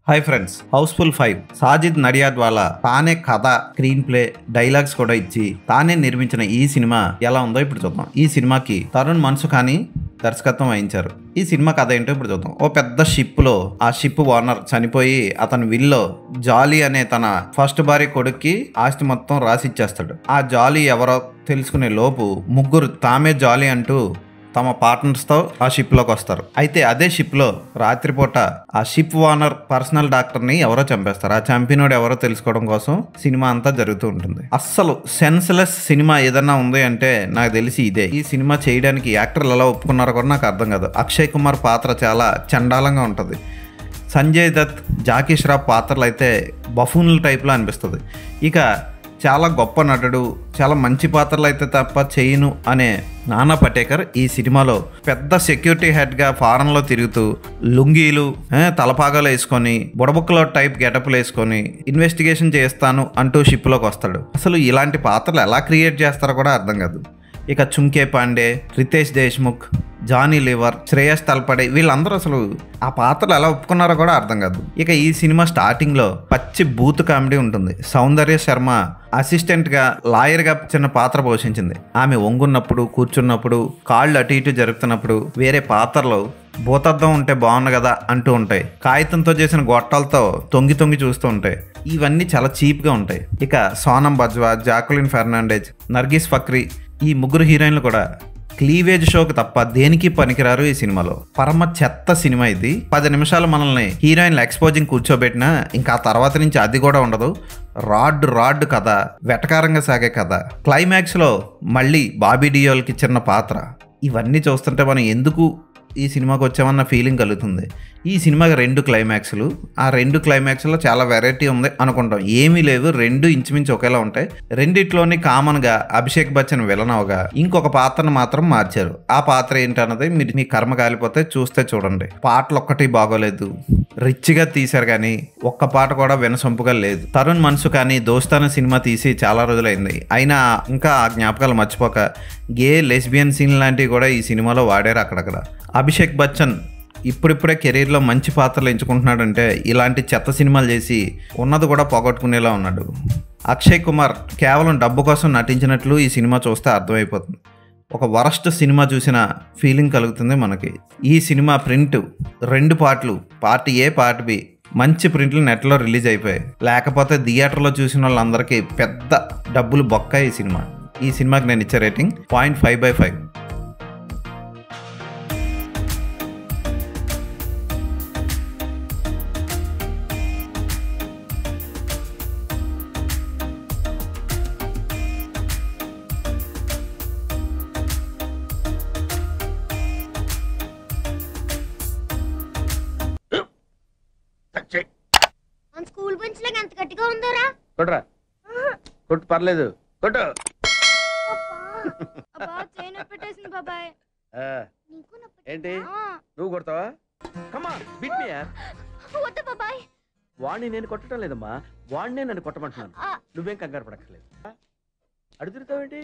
Hi friends, Housefull 5 Sajid నడియాద్వాలా తానే కథ, screen play, dialogues కూడా ఇచ్చి తానే నిర్మించిన ఈ సినిమా ఎలా ఉందో ఇప్పుడు చూద్దాం. ఈ సినిమాకి తరుణ్ మన్సుఖాని దర్శకత్వం వహించారు. ఈ సినిమా కథ ఏంటో ఇప్పుడు చూద్దాం. ఓ పెద్ద షిప్ లో ఆ షిప్ ఓనర్ చనిపోయి అతని విల్లో జాలీ అనే తన ఫస్ట్ భార్య కొడుక్కి ఆస్తి మొత్తం రాసిచ్చేస్తాడు. ఆ జాలీ ఎవరో తెలుసుకునే లోపు ముగ్గురు తామే జాలీ అంటూ తమ పార్ట్నర్స్తో ఆ షిప్లోకి వస్తారు. అయితే అదే షిప్లో రాత్రిపూట ఆ షిప్ ఓనర్ పర్సనల్ డాక్టర్ని ఎవరో చంపేస్తారు. ఆ చంపినోడు ఎవరో తెలుసుకోవడం కోసం సినిమా అంతా జరుగుతూ ఉంటుంది. అస్సలు సెన్స్లెస్ సినిమా ఏదన్నా ఉంది అంటే నాకు తెలిసి ఇదే. ఈ సినిమా చేయడానికి యాక్టర్లు ఎలా ఒప్పుకున్నారో కూడా నాకు అర్థం కాదు. అక్షయ్ కుమార్ పాత్ర చాలా చండాలంగా ఉంటుంది. సంజయ్ దత్, జాకీ ష్రాఫ్ పాత్రలు అయితే బఫూన్ల టైప్లో అనిపిస్తుంది. ఇక చాలా గొప్ప నటుడు, చాలా మంచి పాత్రలు అయితే తప్ప చేయను అనే నానా పటేకర్ ఈ సినిమాలో పెద్ద సెక్యూరిటీ హెడ్గా ఫారెన్లో తిరుగుతూ లుంగీలు, తలపాగాలు వేసుకొని, బుడబుక్కలో టైప్ గెటప్లు వేసుకొని ఇన్వెస్టిగేషన్ చేస్తాను అంటూ షిప్లోకి వస్తాడు. అసలు ఇలాంటి పాత్రలు ఎలా క్రియేట్ చేస్తారో కూడా అర్థం కాదు. ఇక చుంకే పాండే, రితేష్ దేశ్ముఖ్, జానీ లివర్, శ్రేయస్ తల్పడే వీళ్ళందరూ అసలు ఆ పాత్రలు ఎలా ఒప్పుకున్నారో కూడా అర్థం కాదు. ఇక ఈ సినిమా స్టార్టింగ్లో పచ్చి బూత్ కామెడీ ఉంటుంది. సౌందర్య శర్మ అసిస్టెంట్గా, లాయర్గా చిన్న పాత్ర పోషించింది. ఆమె వంగున్నప్పుడు, కూర్చున్నప్పుడు, కాళ్ళు అటు ఇటు జరుపుతున్నప్పుడు వేరే పాత్రలో భూతద్దం ఉంటే బాగుంది కదా అంటూ ఉంటాయి. కాగితంతో చేసిన గొట్టాలతో తొంగి తొంగి చూస్తూ ఉంటాయి. ఇవన్నీ చాలా చీప్గా ఉంటాయి. ఇక సోనం బజ్వా, జాక్లిన్ ఫెర్నాండెజ్, నర్గిస్ ఫక్రీ ఈ ముగ్గురు హీరోయిన్లు కూడా క్లీవేజ్ షోకి తప్ప దేనికి పనికిరారు. ఈ సినిమాలో పరమ చెత్త సినిమా ఇది. 10 నిమిషాలు మనల్ని హీరోయిన్లు ఎక్స్పోజింగ్ కూర్చోబెట్టినా ఇంకా తర్వాత నుంచి అది కూడా ఉండదు. రాడ్ కథ, వెటకారంగా సాగే కథ, క్లైమాక్స్లో మళ్ళీ బాబీ డియోల్కి చిన్న పాత్ర. ఇవన్నీ చూస్తుంటే మనం ఎందుకు ఈ సినిమాకి వచ్చామన్న ఫీలింగ్ కలుగుతుంది. ఈ సినిమాకి 2 క్లైమాక్స్లు, ఆ 2 క్లైమాక్స్లో చాలా వెరైటీ ఉంది అనుకుంటాం. ఏమీ లేవు, 2 ఇంచుమించు ఒకేలా ఉంటాయి. రెండిట్లోని కామన్గా అభిషేక్ బచ్చన్ విలన్ అవగా ఇంకొక పాత్రను మాత్రం మార్చారు. ఆ పాత్ర ఏంటన్నది మీరు మీ కర్మ కాలిపోతే చూస్తే చూడండి. పాటలు ఒక్కటి బాగోలేదు, రిచ్గా తీశారు కానీ ఒక్క పాట కూడా వినసొంపుగా లేదు. తరుణ్ మన్సుఖాని దోస్తానా సినిమా తీసి చాలా రోజులైంది, అయినా ఇంకా ఆ జ్ఞాపకాలు మర్చిపోక గే, లెస్బియన్ సీన్ లాంటివి కూడా ఈ సినిమాలో వాడారు అక్కడక్కడ. అభిషేక్ బచ్చన్ ఇప్పుడిప్పుడే కెరీర్లో మంచి పాత్రలు ఎంచుకుంటున్నాడంటే ఇలాంటి చెత్త సినిమాలు చేసి ఉన్నది కూడా పోగొట్టుకునేలా ఉన్నాడు. అక్షయ్ కుమార్ కేవలం డబ్బు కోసం నటించినట్లు ఈ సినిమా చూస్తే అర్థమైపోతుంది. ఒక వరస్ట్ సినిమా చూసిన ఫీలింగ్ కలుగుతుంది మనకి. ఈ సినిమా ప్రింట్ 2 పార్ట్లు, పార్ట్ ఏ, పార్ట్ బి మంచి ప్రింట్లు నెట్లో రిలీజ్ అయిపోయాయి. లేకపోతే థియేటర్లో చూసిన వాళ్ళందరికీ పెద్ద డబ్బులు బొక్క ఈ సినిమా. ఈ సినిమాకి నేను ఇచ్చే రేటింగ్ 0.5/5. స్కూల్ బెంచ్ లాగా ఎంత గట్టిగా ఉందోరా? కొట్రా, కొట్టు, పర్లేదు, కొట్టు. బాబాయ్ ఏంటి నువ్వు కొడతావా? కమా బిట్ మీ యార్. వద్దు బాబాయ్. వాడిని నేను కొట్టడం లేదమ్మా, వాడినే నన్ను కొట్టమంటున్నాను. నువ్వేం కంగారు పడక్కర్లేదు. అడుగుతావేంటి?